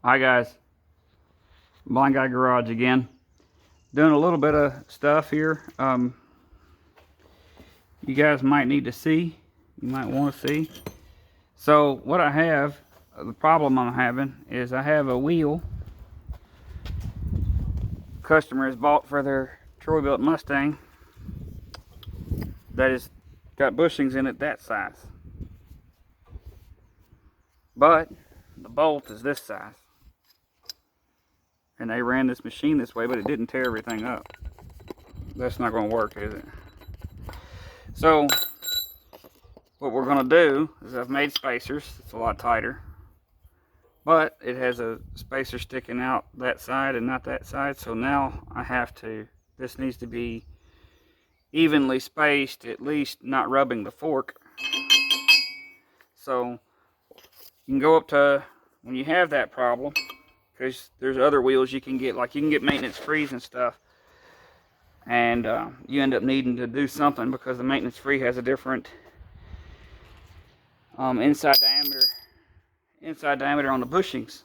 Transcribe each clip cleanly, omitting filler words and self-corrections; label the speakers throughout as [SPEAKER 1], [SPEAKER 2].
[SPEAKER 1] Hi guys, Blind Guy Garage again. Doing a little bit of stuff here. You guys might need to see. You might want to see. So what I have, the problem I'm having is I have a wheel. Customer has bought for their Troy-built Mustang that has got bushings in it that size. But the bolt is this size. And they ran this machine this way, but it didn't tear everything up. That's not going to work, is it? So what we're going to do is I've made spacers. It's a lot tighter, but it has a spacer sticking out that side and not that side. So now I have to, this needs to be evenly spaced, at least not rubbing the fork. So you can go up to, when you have that problem, because there's other wheels you can get, like you can get maintenance frees and stuff, and you end up needing to do something because the maintenance free has a different inside diameter on the bushings.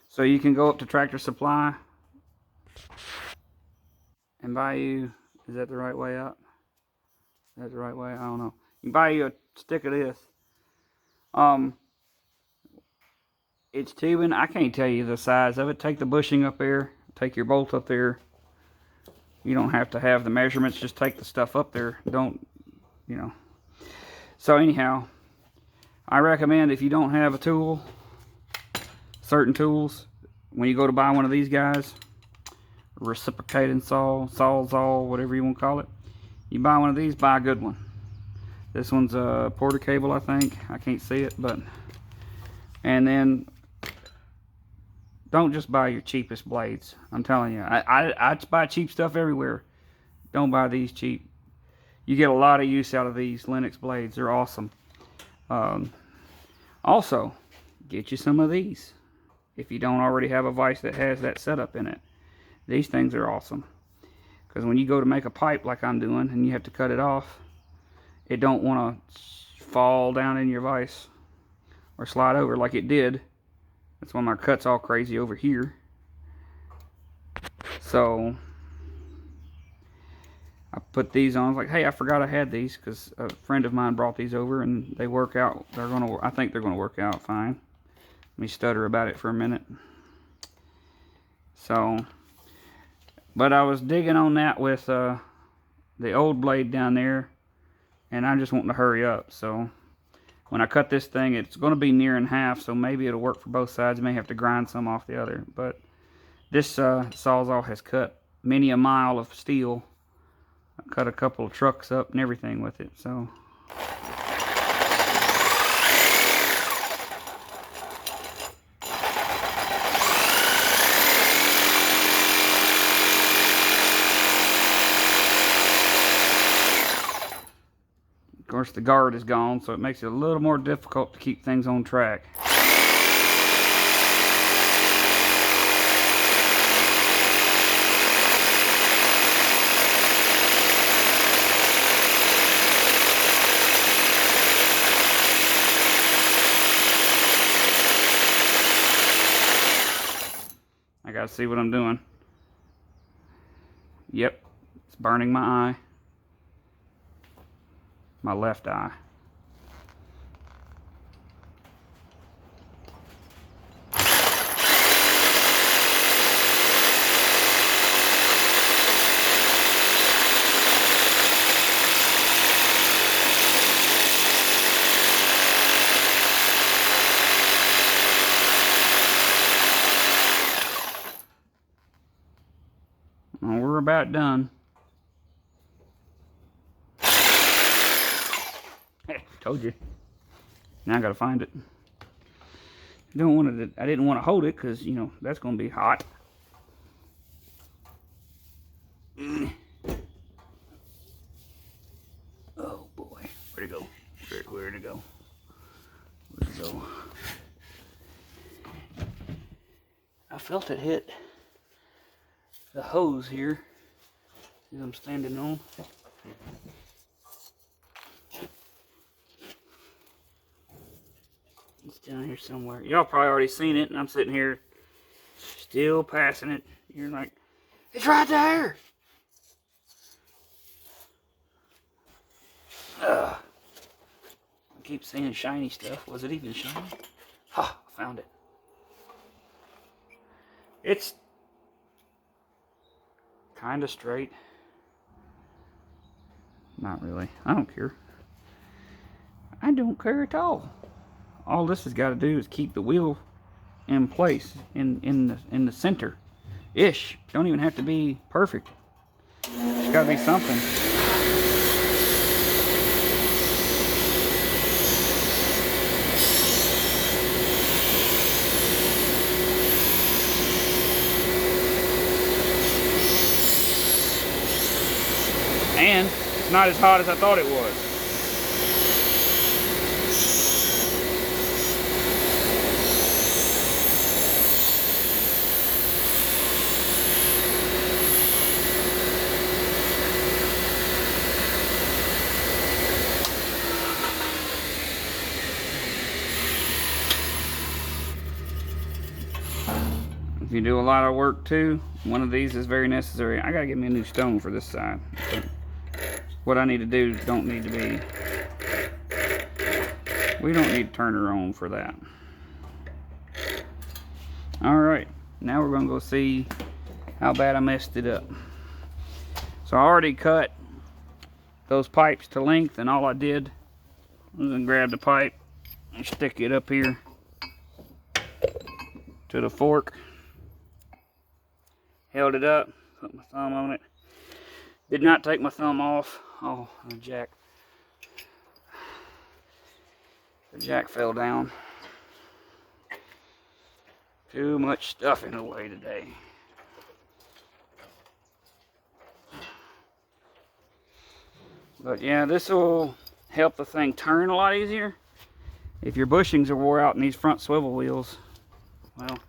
[SPEAKER 1] So you can go up to Tractor Supply and buy you, is that the right way up? Is that the right way? I don't know. You can buy you a stick of this. It's tubing. I can't tell you the size of it. Take the bushing up there, take your bolt up there. You don't have to have the measurements, just take the stuff up there. Don't, you know. So anyhow, I recommend if you don't have a tool, certain tools, when you go to buy one of these guys, reciprocating saw, sawzall, whatever you want to call it, you buy one of these, buy a good one. This one's a Porter cable, I think. I can't see it, but, and then don't just buy your cheapest blades. I'm telling you, I buy cheap stuff everywhere. Don't buy these cheap. You get a lot of use out of these Lennox blades. They're awesome. Also, get you some of these if you don't already have a vise that has that setup in it. These things are awesome, because when you go to make a pipe like I'm doing and you have to cut it off, it don't want to fall down in your vise or slide over like it did. That's why my cut's all crazy over here. So I put these on. I was like, hey, I forgot I had these, because a friend of mine brought these over and they work out. I think they're gonna work out fine. Let me stutter about it for a minute. So, but I was digging on that with the old blade down there, and I'm just wanting to hurry up. So when I cut this thing, it's going to be near in half, so maybe it'll work for both sides. I may have to grind some off the other, but this Sawzall has cut many a mile of steel. I cut a couple of trucks up and everything with it, so. Of course, the guard is gone, so it makes it a little more difficult to keep things on track. I gotta see what I'm doing. Yep, it's burning my eye. My left eye. Well, we're about done. Told you. Now I gotta find it. I didn't want to hold it because, you know, that's gonna be hot. Oh boy, where'd it go? Where'd it go? Where'd it go? I felt it hit the hose here that I'm standing on. It's down here somewhere. Y'all probably already seen it, and I'm sitting here Still passing it. You're like, it's right there. Ugh. I keep seeing shiny stuff. Was it even shiny? Ha, I found it. It's kind of straight. Not really. I don't care. I don't care at all. All this has got to do is keep the wheel in place, in the center ish. Don't even have to be perfect. It's got to be something. And it's not as hot as I thought it was. If you do a lot of work too, one of these is very necessary. I gotta get me a new stone for this side. But what I need to do don't need to be, we don't need turner on for that. Alright, now we're gonna go see how bad I messed it up. So I already cut those pipes to length, and all I did was grab the pipe and stick it up here to the fork. Held it up, put my thumb on it. Did not take my thumb off. Oh, the jack fell down. Too much stuff in the way today. But yeah, this will help the thing turn a lot easier. If your bushings are wore out in these front swivel wheels, well,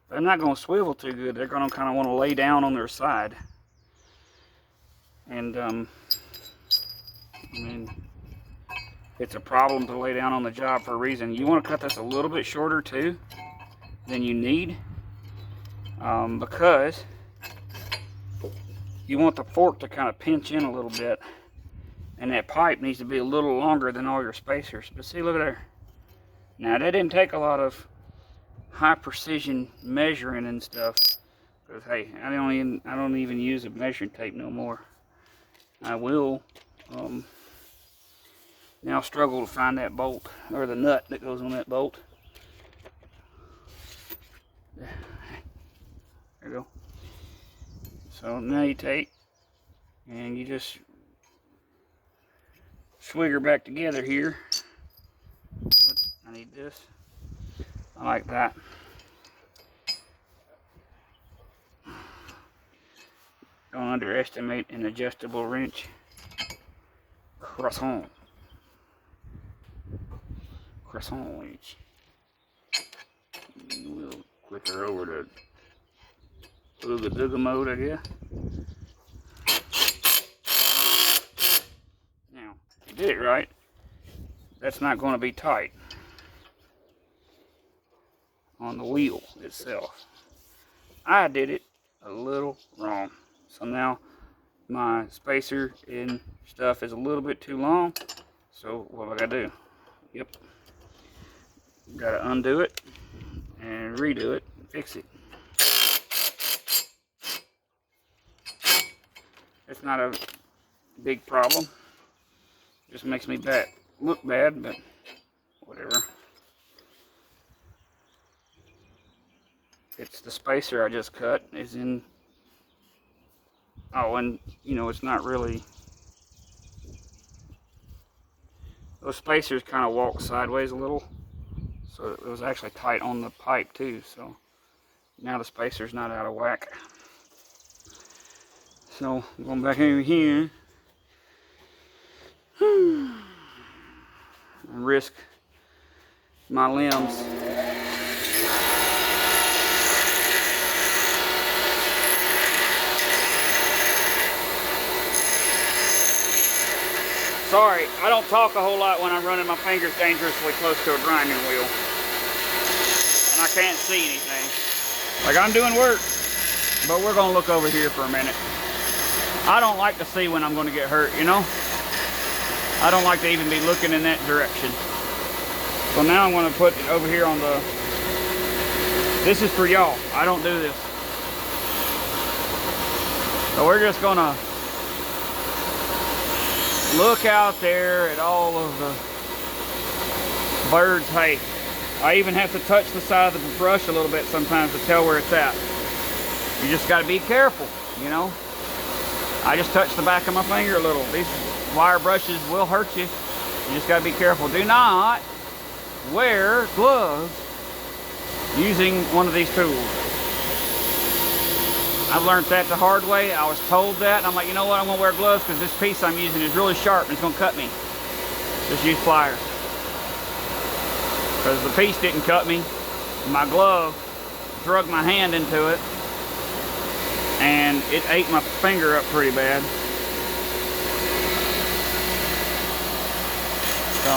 [SPEAKER 1] they're not going to swivel too good. They're going to kind of want to lay down on their side. And, I mean, it's a problem to lay down on the job for a reason. You want to cut this a little bit shorter too than you need. Because you want the fork to kind of pinch in a little bit. And that pipe needs to be a little longer than all your spacers. But see, look at there. Now, that didn't take a lot of high precision measuring and stuff, because hey, I don't even use a measuring tape no more. I will now struggle to find that bolt or the nut that goes on that bolt. There you go. So now you take and you just swig her back together here. I need this. I like that. Don't underestimate an adjustable wrench. Croissant wrench. We'll click her over to Ooga Dooga mode, I guess. Now, if you did it right, that's not going to be tight on the wheel itself. I did it a little wrong. So now my spacer and stuff is a little bit too long. So what do I gotta do? Yep. Gotta undo it and redo it, fix it. It's not a big problem. Just makes me look bad, but whatever. It's the spacer I just cut is in. Oh, and you know, it's not really. Those spacers kind of walk sideways a little, so it was actually tight on the pipe too. So now the spacer's not out of whack. So I'm going back over here and risk my limbs. Sorry, I don't talk a whole lot when I'm running my fingers dangerously close to a grinding wheel. And I can't see anything. Like, I'm doing work, but we're gonna look over here for a minute. I don't like to see when I'm gonna get hurt, you know? I don't like to even be looking in that direction. So now I'm gonna put it over here on the, this is for y'all. I don't do this. So we're just gonna look out there at all of the birds. Hey, I even have to touch the side of the brush a little bit sometimes to tell where it's at. You just gotta be careful, you know? I just touched the back of my finger a little. These wire brushes will hurt you. You just gotta be careful. Do not wear gloves using one of these tools. I've learned that the hard way. I was told that, and I'm like, you know what? I'm gonna wear gloves because this piece I'm using is really sharp and it's gonna cut me. Just use pliers. Because the piece didn't cut me. My glove drug my hand into it, and it ate my finger up pretty bad. So,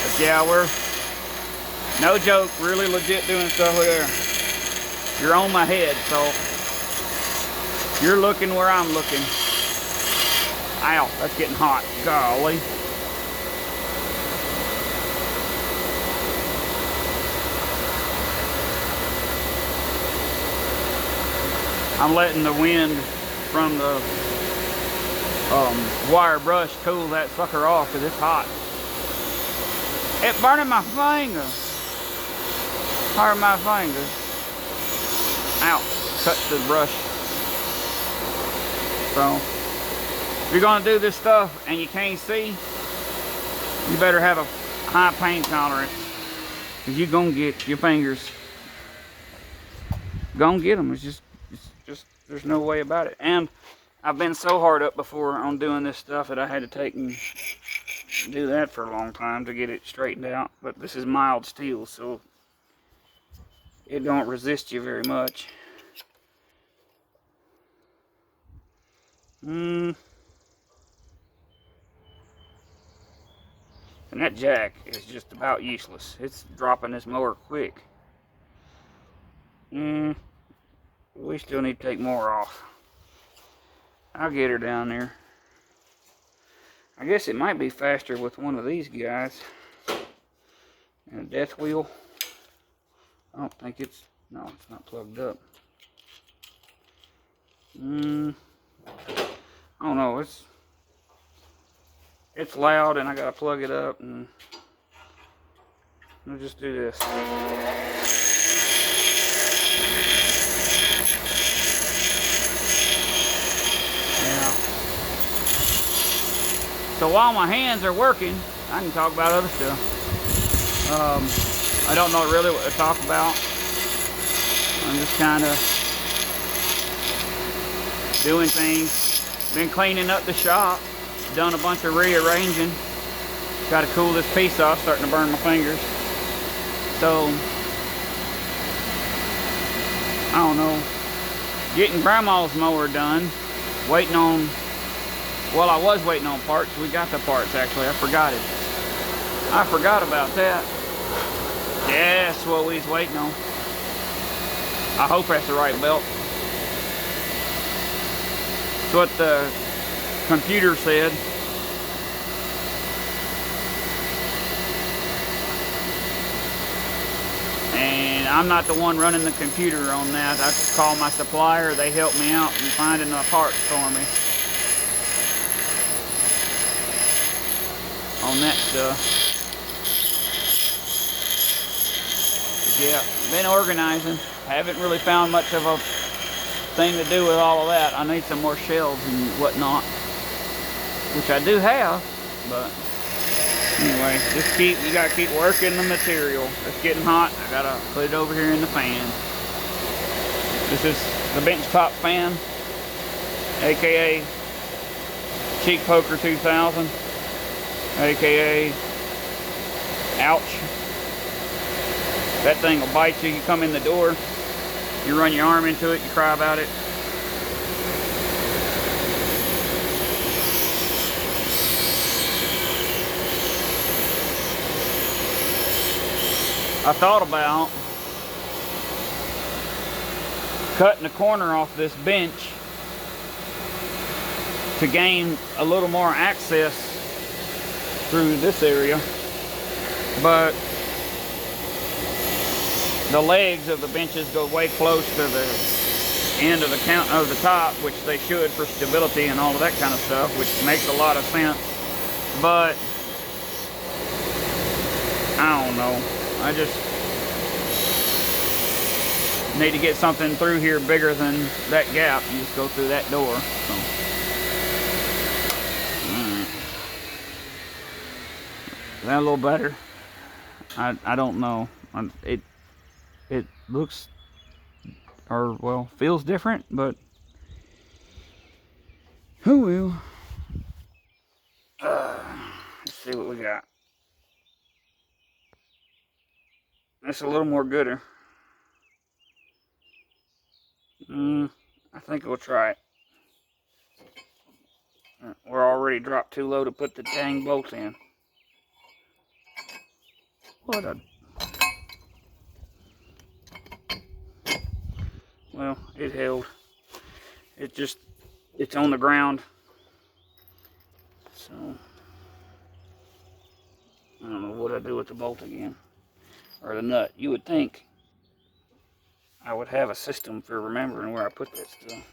[SPEAKER 1] but yeah, we're, no joke, really legit doing stuff with there. You're on my head, so you're looking where I'm looking. Ow, that's getting hot. Golly. I'm letting the wind from the wire brush cool that sucker off because it's hot. It's burning my finger. Burning my finger. Ow, touched the brush. So, if you're gonna do this stuff and you can't see, you better have a high pain tolerance, because you're gonna get your fingers, gonna get them. It's just, there's no way about it. And I've been so hard up before on doing this stuff that I had to take and do that for a long time to get it straightened out. But this is mild steel, so it don't resist you very much. And that jack is just about useless. It's dropping this mower quick. We still need to take more off. I'll get her down there. I guess it might be faster with one of these guys. And a death wheel. I don't think it's, no, it's not plugged up. I don't know, it's loud and I gotta plug it up, and we'll just do this. Yeah. So while my hands are working, I can talk about other stuff. I don't know really what to talk about. I'm just kind of doing things. Been cleaning up the shop. Done a bunch of rearranging. Got to cool this piece off, starting to burn my fingers. So, I don't know. Getting grandma's mower done. Waiting on, well, I was waiting on parts. We got the parts actually. I forgot it. I forgot about that. Yeah, that's what we was waiting on. I hope that's the right belt. That's what the computer said. And I'm not the one running the computer on that. I call my supplier. They help me out in finding the parts for me on that stuff. Yeah, been organizing. Haven't really found much of a thing to do with all of that. I need some more shelves and whatnot, which I do have, but anyway, just you gotta keep working the material. It's getting hot. I gotta put it over here in the fan. This is the bench top fan, aka Cheek Poker 2000, aka ouch. That thing will bite you. You come in the door, you run your arm into it, you cry about it. I thought about cutting the corner off this bench to gain a little more access through this area, but the legs of the benches go way close to the end of the top, which they should for stability and all of that kind of stuff, which makes a lot of sense. But I don't know, I just need to get something through here bigger than that gap. You just go through that door. So. Is that a little better? I don't know. It looks, or well, feels different, but who will? Let's see what we got. That's a little more gooder. I think we'll try it. We're already dropped too low to put the dang bolt in. What a... Well, it held. It's on the ground. So, I don't know what I do with the bolt again. Or the nut. You would think I would have a system for remembering where I put that stuff.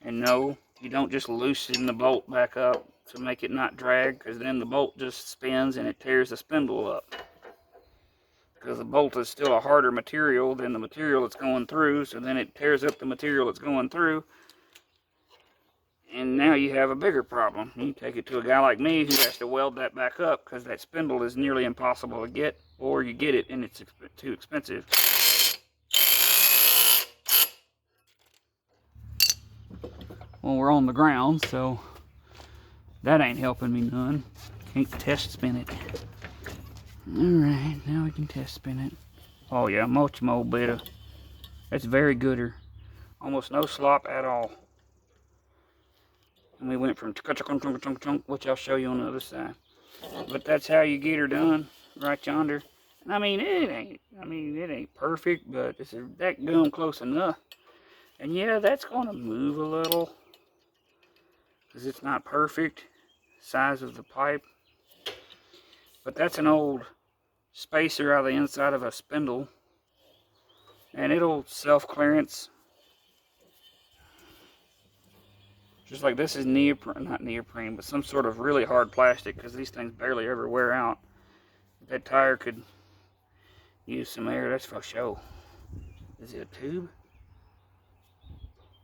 [SPEAKER 1] And no, you don't just loosen the bolt back up to make it not drag, because then the bolt just spins and it tears the spindle up. Because the bolt is still a harder material than the material it's going through, so then it tears up the material it's going through. And now you have a bigger problem. You take it to a guy like me who has to weld that back up, because that spindle is nearly impossible to get, or you get it and it's too expensive. Well, we're on the ground, so that ain't helping me none. Can't test spin it. Alright, now we can test spin it. Oh yeah, much more better. That's very gooder. Almost no slop at all. And we went from chunk, which I'll show you on the other side. But that's how you get her done, right yonder. And I mean, it ain't perfect, but it's that gum close enough. And yeah, that's gonna move a little, because it's not perfect size of the pipe. But that's an old spacer out of the inside of a spindle, and it'll self-clearance. Just like this is neoprene, not neoprene, but some sort of really hard plastic, because these things barely ever wear out. That tire could use some air, that's for sure. Is it a tube?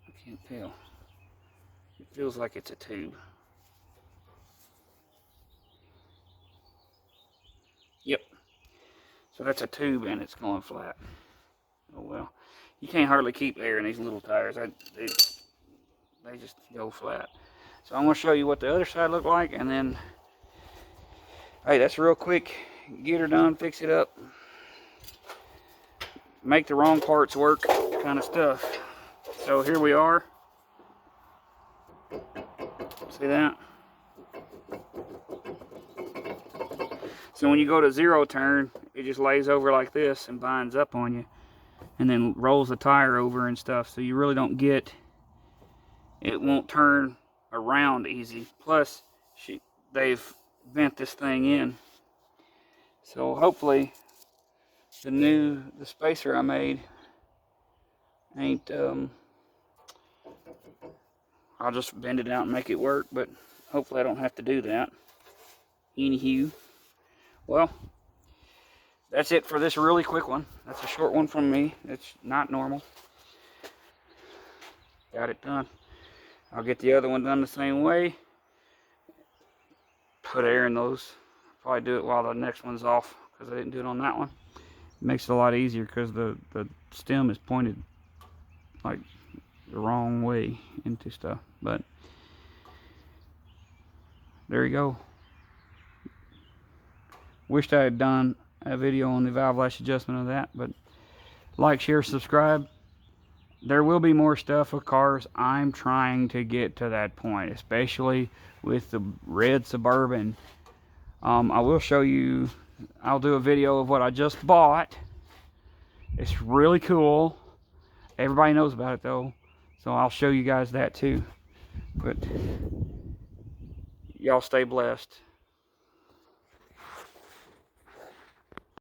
[SPEAKER 1] I can't tell. It feels like it's a tube. Yep. So that's a tube and it's going flat. Oh well. You can't hardly keep air in these little tires. They just go flat. So I'm going to show you what the other side looked like, and then, hey, that's real quick. Get her done, fix it up, make the wrong parts work kind of stuff. So here we are. See that? So when you go to zero turn, it just lays over like this and binds up on you, and then rolls the tire over and stuff. So you really don't get, it won't turn around easy. Plus, they've bent this thing in. So hopefully, the spacer I made ain't, I'll just bend it out and make it work, but hopefully I don't have to do that. Anywho, well, that's it for this really quick one. That's a short one from me. It's not normal. Got it done. I'll get the other one done the same way. Put air in those. Probably do it while the next one's off, because I didn't do it on that one. It makes it a lot easier because the stem is pointed like the wrong way into stuff. But there you go. Wished I had done a video on the valve lash adjustment of that, but like, share, subscribe. There will be more stuff with cars. I'm trying to get to that point, especially with the red Suburban. I will show you I'll do a video of what I just bought. It's really cool. Everybody knows about it though, so I'll show you guys that too. But y'all stay blessed.